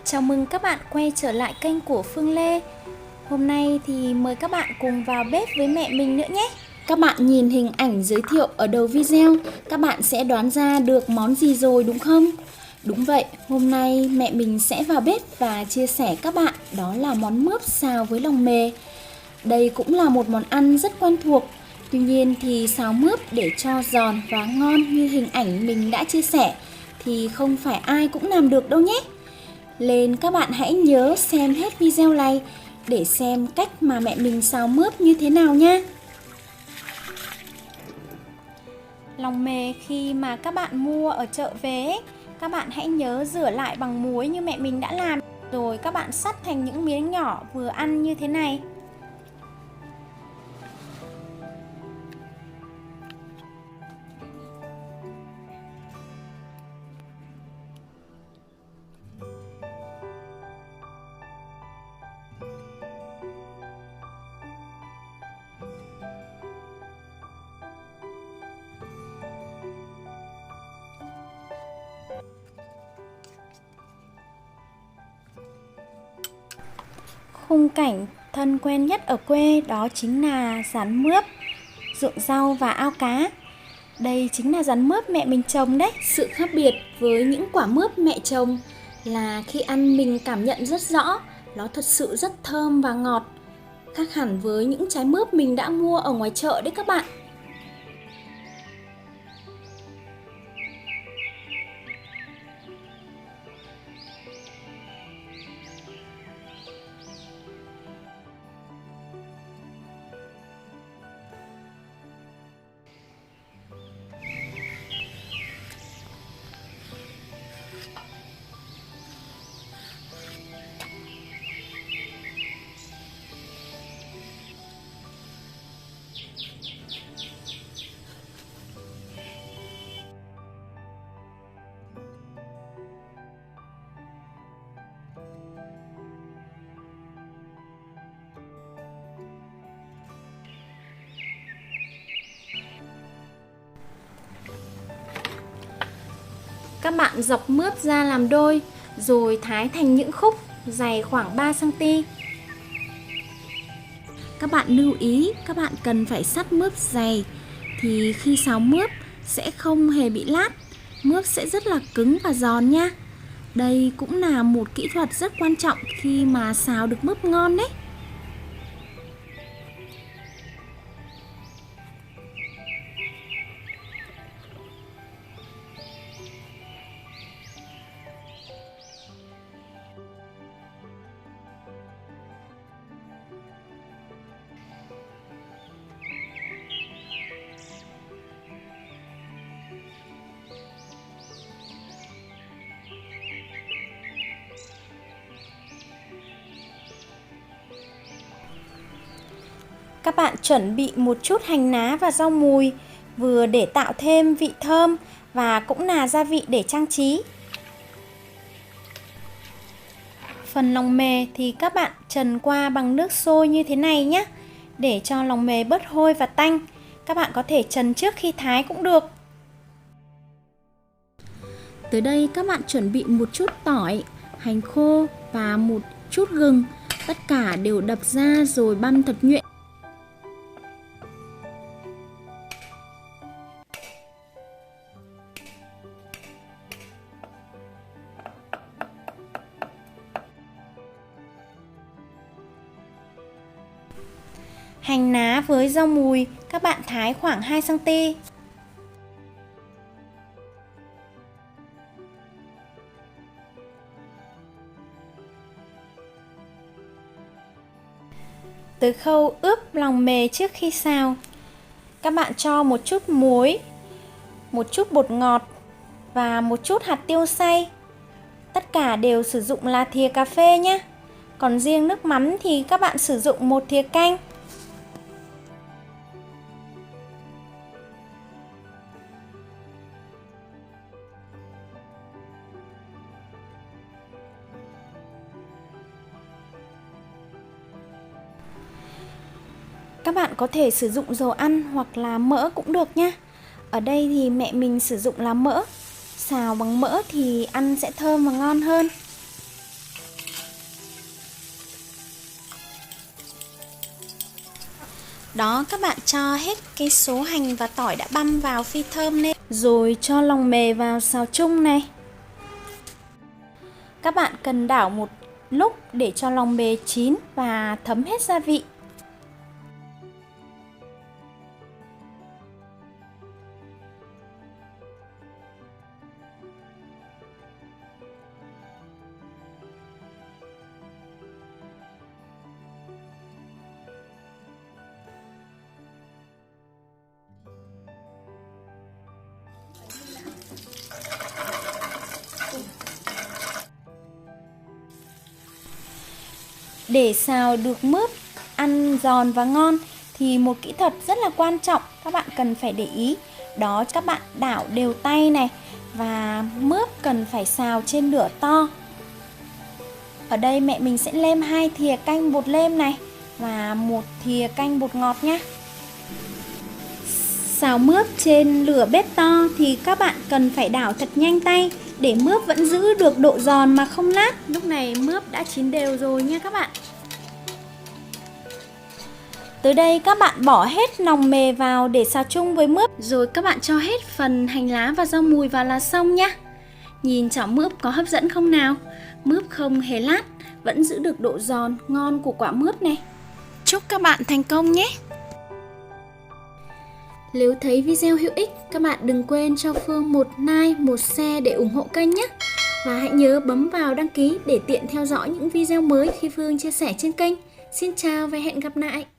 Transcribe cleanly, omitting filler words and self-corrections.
Chào mừng các bạn quay trở lại kênh của Phương Lê. Hôm nay thì mời các bạn cùng vào bếp với mẹ mình nữa nhé. Các bạn nhìn hình ảnh giới thiệu ở đầu video, các bạn sẽ đoán ra được món gì rồi đúng không? Đúng vậy, hôm nay mẹ mình sẽ vào bếp và chia sẻ các bạn đó là món mướp xào với lòng mề. Đây cũng là một món ăn rất quen thuộc. Tuy nhiên thì xào mướp để cho giòn và ngon như hình ảnh mình đã chia sẻ thì không phải ai cũng làm được đâu nhé. Nên các bạn hãy nhớ xem hết video này để xem cách mà mẹ mình xào mướp như thế nào nha. Lòng mề khi mà các bạn mua ở chợ về, các bạn hãy nhớ rửa lại bằng muối như mẹ mình đã làm. Rồi các bạn cắt thành những miếng nhỏ vừa ăn như thế này. Khung cảnh thân quen nhất ở quê đó chính là rán mướp, ruộng rau và ao cá. Đây chính là rán mướp mẹ mình trồng đấy. Sự khác biệt với những quả mướp mẹ trồng là khi ăn mình cảm nhận rất rõ, nó thật sự rất thơm và ngọt. Khác hẳn với những trái mướp mình đã mua ở ngoài chợ đấy các bạn. Các bạn dọc mướp ra làm đôi, rồi thái thành những khúc dày khoảng 3cm. Các bạn lưu ý, các bạn cần phải sắt mướp dày thì khi xào mướp sẽ không hề bị lát, mướp sẽ rất là cứng và giòn nha. Đây cũng là một kỹ thuật rất quan trọng khi mà xào được mướp ngon đấy. Các bạn chuẩn bị một chút hành lá và rau mùi, vừa để tạo thêm vị thơm và cũng là gia vị để trang trí. Phần lòng mề thì các bạn trần qua bằng nước sôi như thế này nhé, để cho lòng mề bớt hôi và tanh. Các bạn có thể trần trước khi thái cũng được. Tới đây các bạn chuẩn bị một chút tỏi, hành khô và một chút gừng. Tất cả đều đập ra rồi băm thật nhuyễn. Hành lá với rau mùi các bạn thái khoảng 2cm. Tới khâu ướp lòng mề trước khi xào, các bạn cho một chút muối, một chút bột ngọt và một chút hạt tiêu xay. Tất cả đều sử dụng là thìa cà phê nhé. Còn riêng nước mắm thì các bạn sử dụng một thìa canh. Các bạn có thể sử dụng dầu ăn hoặc là mỡ cũng được nha. Ở đây thì mẹ mình sử dụng là mỡ. Xào bằng mỡ thì ăn sẽ thơm và ngon hơn. Đó, các bạn cho hết cái số hành và tỏi đã băm vào phi thơm lên. Rồi cho lòng mề vào xào chung này. Các bạn cần đảo một lúc để cho lòng mề chín và thấm hết gia vị. Để xào được mướp ăn giòn và ngon thì một kỹ thuật rất là quan trọng các bạn cần phải để ý. Đó, các bạn đảo đều tay này và mướp cần phải xào trên lửa to. Ở đây mẹ mình sẽ nêm 2 thìa canh bột nêm này và 1 thìa canh bột ngọt nhé. Xào mướp trên lửa bếp to thì các bạn cần phải đảo thật nhanh tay để mướp vẫn giữ được độ giòn mà không nát. Lúc này mướp đã chín đều rồi nha các bạn. Tới đây các bạn bỏ hết lòng mề vào để xào chung với mướp. Rồi các bạn cho hết phần hành lá và rau mùi vào là xong nhá. Nhìn chảo mướp có hấp dẫn không nào? Mướp không hề lát, vẫn giữ được độ giòn, ngon của quả mướp này. Chúc các bạn thành công nhé! Nếu thấy video hữu ích, các bạn đừng quên cho Phương một like, một share để ủng hộ kênh nhé. Và hãy nhớ bấm vào đăng ký để tiện theo dõi những video mới khi Phương chia sẻ trên kênh. Xin chào và hẹn gặp lại!